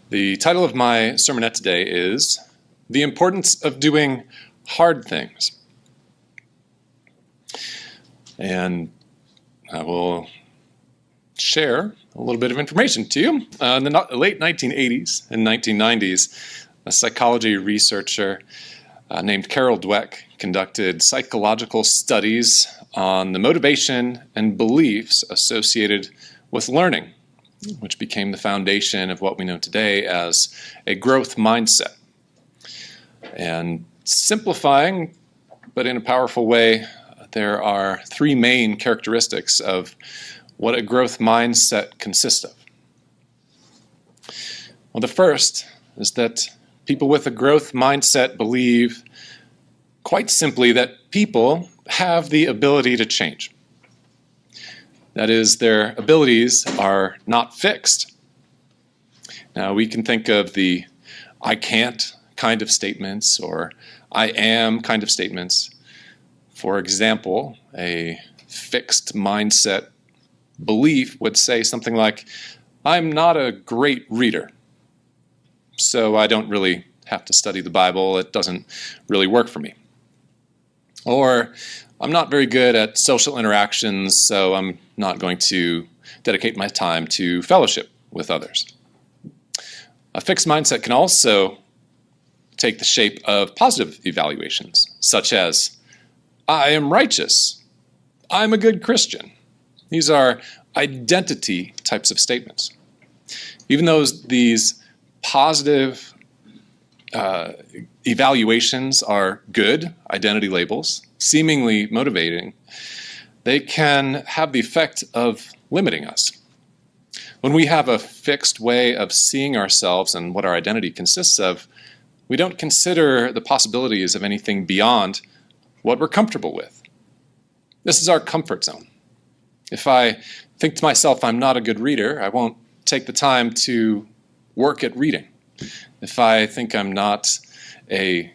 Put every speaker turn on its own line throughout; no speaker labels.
The title of my sermonette today is The Importance of Doing Hard Things. And I will share a little bit of information to you. In the late 1980s and 1990s, a psychology researcher named Carol Dweck conducted psychological studies on the motivation and beliefs associated with learning, which became the foundation of what we know today as a growth mindset. And simplifying, but in a powerful way, there are three main characteristics of what a growth mindset consists of. Well, the first is that people with a growth mindset believe, quite simply, that people have the ability to change. That is, their abilities are not fixed. Now, we can think of the I can't kind of statements or I am kind of statements. For example, a fixed mindset belief would say something like, I'm not a great reader, so I don't really have to study the Bible. It doesn't really work for me. Or, I'm not very good at social interactions, so I'm not going to dedicate my time to fellowship with others. A fixed mindset can also take the shape of positive evaluations, such as, I am righteous, I'm a good Christian. These are identity types of statements. Even though these positive evaluations are good identity labels, seemingly motivating, they can have the effect of limiting us. When we have a fixed way of seeing ourselves and what our identity consists of, we don't consider the possibilities of anything beyond what we're comfortable with. This is our comfort zone. If I think to myself I'm not a good reader, I won't take the time to work at reading. If I think I'm not a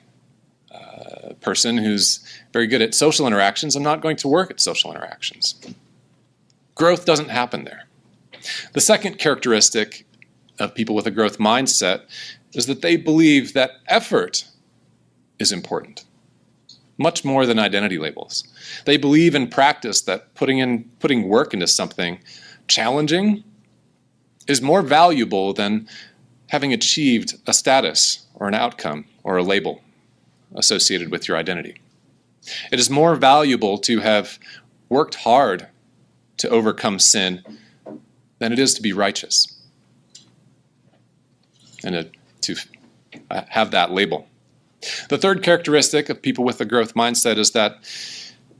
person who's very good at social interactions, I'm not going to work at social interactions. Growth doesn't happen there. The second characteristic of people with a growth mindset is that they believe that effort is important, much more than identity labels. They believe in practice that putting work into something challenging is more valuable than having achieved a status or an outcome or a label associated with your identity. It is more valuable to have worked hard to overcome sin than it is to be righteous and to have that label. The third characteristic of people with a growth mindset is that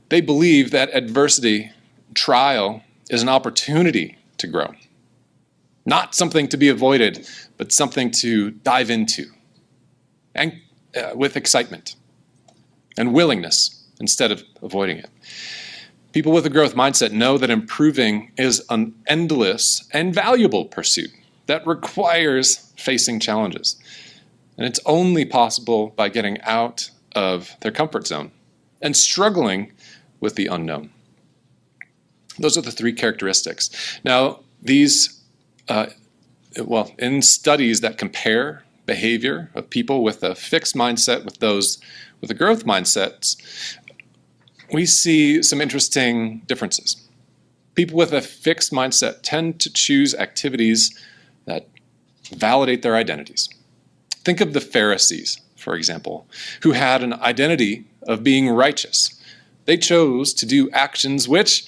they believe that adversity, trial, is an opportunity to grow. Not something to be avoided, but something to dive into, and with excitement and willingness instead of avoiding it. People with a growth mindset know that improving is an endless and valuable pursuit that requires facing challenges. And it's only possible by getting out of their comfort zone and struggling with the unknown. Those are the three characteristics. Now, these, in studies that compare behavior of people with a fixed mindset with those with a growth mindset, we see some interesting differences. People with a fixed mindset tend to choose activities that validate their identities. Think of the Pharisees, for example, who had an identity of being righteous. They chose to do actions which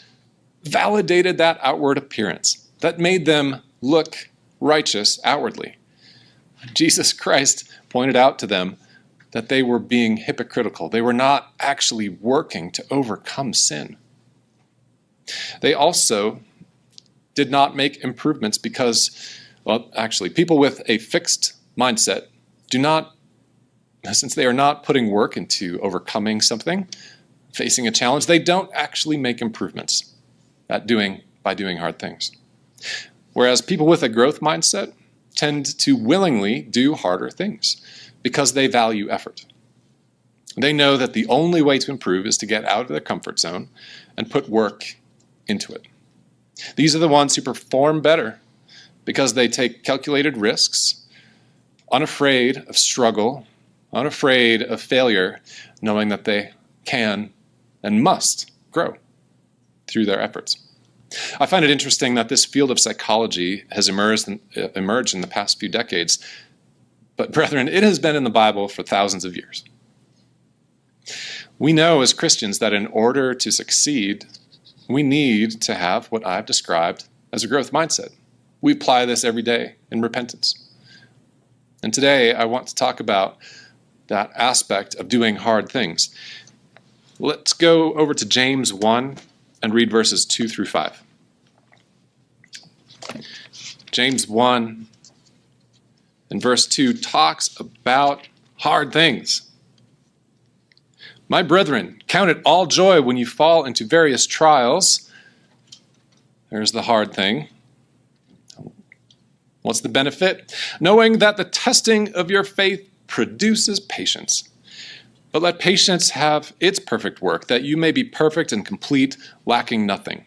validated that outward appearance, that made them look righteous outwardly. Jesus Christ pointed out to them that they were being hypocritical. They were not actually working to overcome sin. They also did not make improvements because, people with a fixed mindset do not, since they are not putting work into overcoming something, facing a challenge, they don't actually make improvements by doing hard things. Whereas people with a growth mindset tend to willingly do harder things because they value effort. They know that the only way to improve is to get out of their comfort zone and put work into it. These are the ones who perform better because they take calculated risks unafraid of struggle, unafraid of failure, knowing that they can and must grow through their efforts. I find it interesting that this field of psychology has emerged in the past few decades, but brethren, it has been in the Bible for thousands of years. We know as Christians that in order to succeed, we need to have what I've described as a growth mindset. We apply this every day in repentance. And today I want to talk about that aspect of doing hard things. Let's go over to James 1 and read verses 2 through 5. James 1 and verse 2 talks about hard things. My brethren, count it all joy when you fall into various trials. There's the hard thing. What's the benefit? Knowing that the testing of your faith produces patience. But let patience have its perfect work, that you may be perfect and complete, lacking nothing.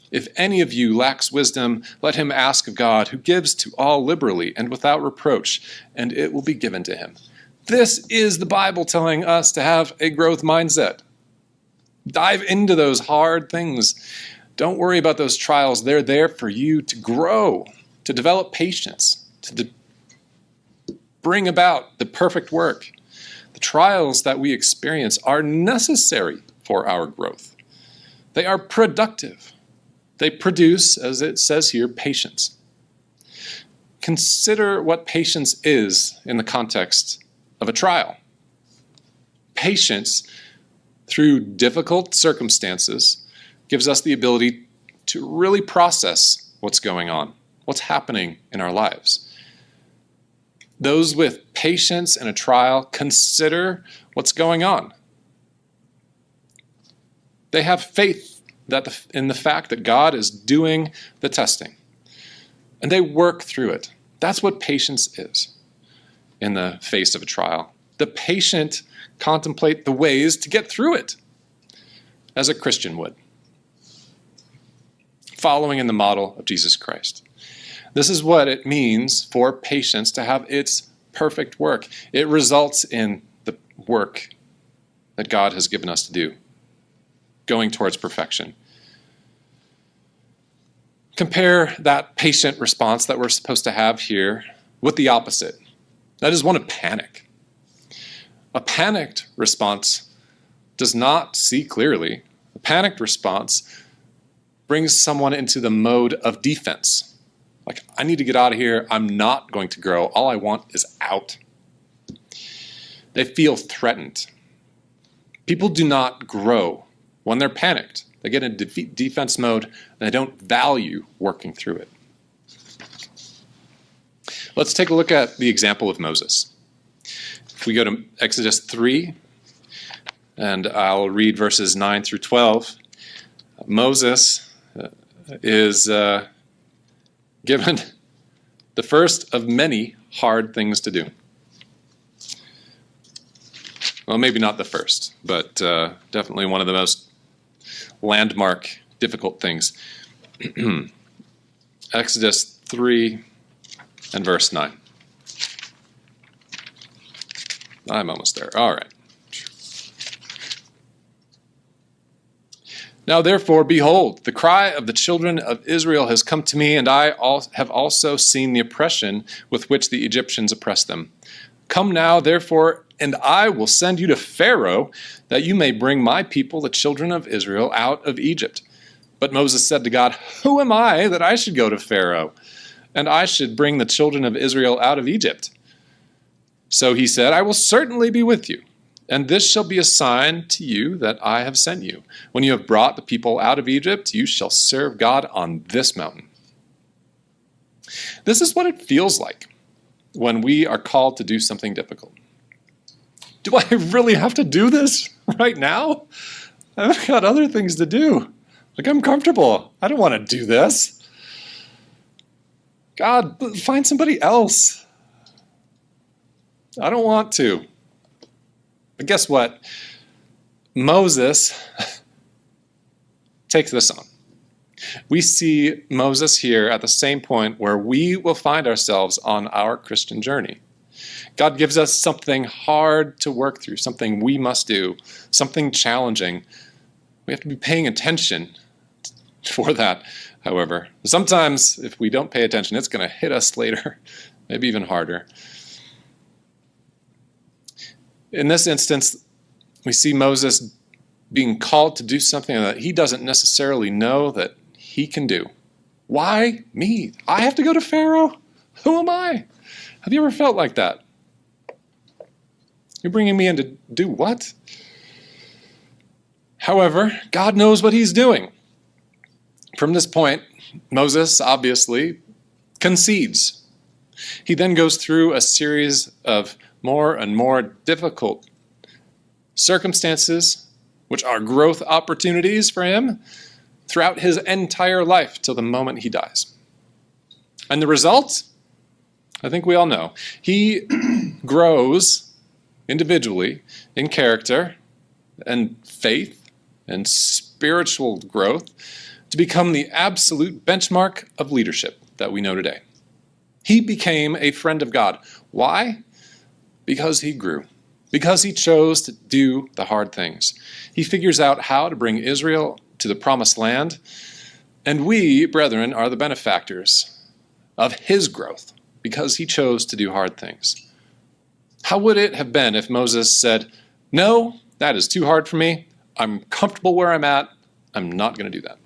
If any of you lacks wisdom, let him ask of God, who gives to all liberally and without reproach, and it will be given to him. This is the Bible telling us to have a growth mindset. Dive into those hard things. Don't worry about those trials. They're there for you to grow, to develop patience, to bring about the perfect work. The trials that we experience are necessary for our growth. They are productive. They produce, as it says here, patience. Consider what patience is in the context of a trial. Patience, through difficult circumstances, gives us the ability to really process what's going on, what's happening in our lives. Those with patience in a trial consider what's going on. They have faith in the fact that God is doing the testing, and they work through it. That's what patience is in the face of a trial. The patient contemplate the ways to get through it, as a Christian would, following in the model of Jesus Christ. This is what it means for patience to have its perfect work. It results in the work that God has given us to do, going towards perfection. Compare that patient response that we're supposed to have here with the opposite. That is one of panic. A panicked response does not see clearly. A panicked response brings someone into the mode of defense. Like, I need to get out of here. I'm not going to grow. All I want is out. They feel threatened. People do not grow when they're panicked. They get in defense mode, and they don't value working through it. Let's take a look at the example of Moses. If we go to Exodus 3, and I'll read verses 9 through 12, Moses is given the first of many hard things to do. Well, maybe not the first, but definitely one of the most landmark, difficult things. Exodus 3 and verse 9. I'm almost there. All right. Now therefore, behold, the cry of the children of Israel has come to me, and I have also seen the oppression with which the Egyptians oppress them. Come now, therefore, and I will send you to Pharaoh, that you may bring my people, the children of Israel, out of Egypt. But Moses said to God, who am I that I should go to Pharaoh, and I should bring the children of Israel out of Egypt? So he said, I will certainly be with you. And this shall be a sign to you that I have sent you. When you have brought the people out of Egypt, you shall serve God on this mountain. This is what it feels like when we are called to do something difficult. Do I really have to do this right now? I've got other things to do. Like, I'm comfortable. I don't want to do this. God, find somebody else. I don't want to. But guess what? Moses takes this on. We see Moses here at the same point where we will find ourselves on our Christian journey. God gives us something hard to work through, something we must do, something challenging. We have to be paying attention for that, however. Sometimes, if we don't pay attention, it's going to hit us later, maybe even harder. In this instance, we see Moses being called to do something that he doesn't necessarily know that he can do. Why me? I have to go to Pharaoh? Who am I? Have you ever felt like that? You're bringing me in to do what? However, God knows what he's doing. From this point, Moses obviously concedes. He then goes through a series of more and more difficult circumstances, which are growth opportunities for him throughout his entire life till the moment he dies. And the result? I think we all know. He grows individually in character and faith and spiritual growth to become the absolute benchmark of leadership that we know today. He became a friend of God. Why? Because he grew. Because he chose to do the hard things. He figures out how to bring Israel to the promised land, and we, brethren, are the benefactors of his growth because he chose to do hard things. How would it have been if Moses said, "No, that is too hard for me. I'm comfortable where I'm at. I'm not going to do that"?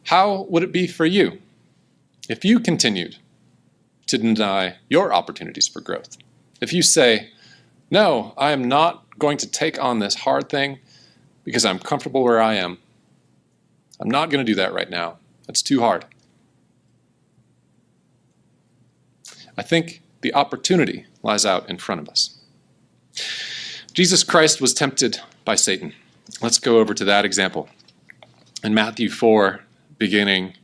How would it be for you if you continued to deny your opportunities for growth? If you say, "No, I am not going to take on this hard thing because I'm comfortable where I am. I'm not going to do that right now. That's too hard." I think the opportunity lies out in front of us. Jesus Christ was tempted by Satan. Let's go over to that example. In Matthew 4, beginning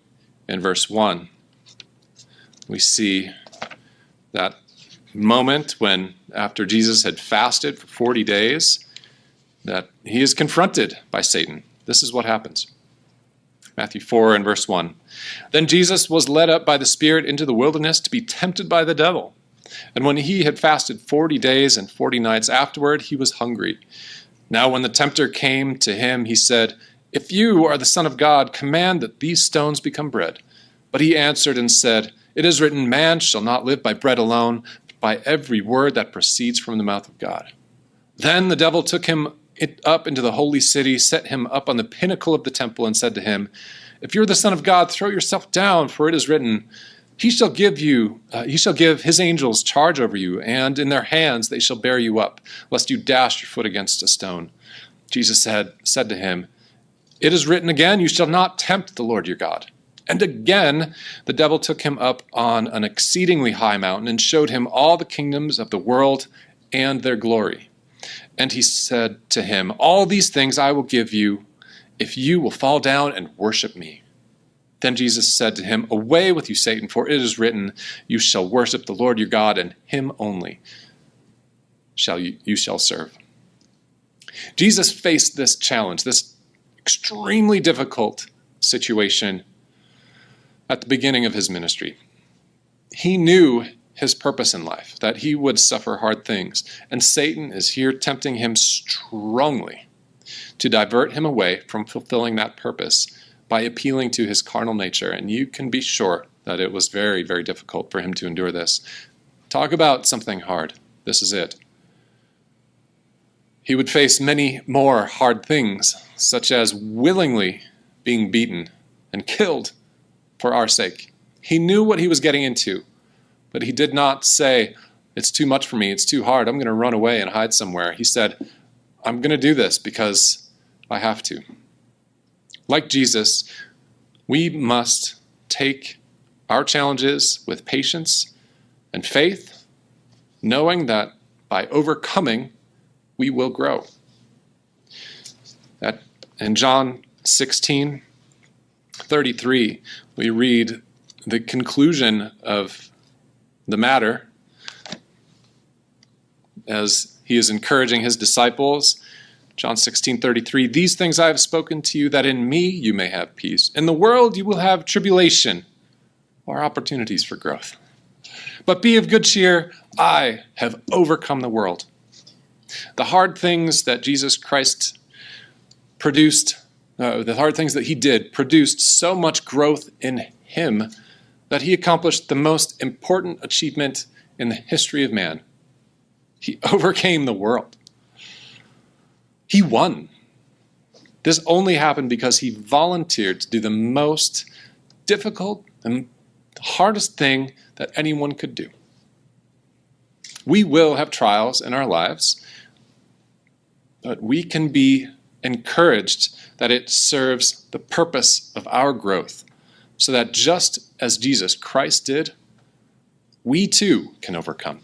in verse 1, we see that moment when, after Jesus had fasted for 40 days, that he is confronted by Satan. This is what happens. Matthew 4 and verse 1. Then Jesus was led up by the Spirit into the wilderness to be tempted by the devil. And when he had fasted 40 days and 40 nights afterward, he was hungry. Now when the tempter came to him, he said, "If you are the Son of God, command that these stones become bread." But he answered and said, "It is written, man shall not live by bread alone, but by every word that proceeds from the mouth of God." Then the devil took him up into the holy city, set him up on the pinnacle of the temple, and said to him, "If you're the Son of God, throw yourself down, for it is written, He shall give his angels charge over you, and in their hands they shall bear you up, lest you dash your foot against a stone." Jesus said to him, "It is written again, you shall not tempt the Lord your God." And again, the devil took him up on an exceedingly high mountain and showed him all the kingdoms of the world and their glory. And he said to him, "All these things I will give you if you will fall down and worship me." Then Jesus said to him, "Away with you, Satan, for it is written, you shall worship the Lord your God, and him only you shall serve." Jesus faced this challenge, this extremely difficult situation at the beginning of his ministry. He knew his purpose in life, that he would suffer hard things, and Satan is here tempting him strongly to divert him away from fulfilling that purpose by appealing to his carnal nature, and you can be sure that it was very, very difficult for him to endure this. Talk about something hard. This is it. He would face many more hard things, such as willingly being beaten and killed for our sake. He knew what he was getting into, but he did not say, "It's too much for me, it's too hard, I'm going to run away and hide somewhere." He said, "I'm going to do this because I have to." Like Jesus, we must take our challenges with patience and faith, knowing that by overcoming, we will grow. In John 16:33, we read the conclusion of the matter as he is encouraging his disciples. John 16:33, "These things I have spoken to you, that in me you may have peace. In the world you will have tribulation," or opportunities for growth. But be of good cheer, I have overcome the world. The hard things that Jesus Christ produced, the hard things that he did, produced so much growth in him that he accomplished the most important achievement in the history of man. He overcame the world. He won. This only happened because he volunteered to do the most difficult and hardest thing that anyone could do. We will have trials in our lives, but we can be encouraged that it serves the purpose of our growth, so that just as Jesus Christ did, we too can overcome.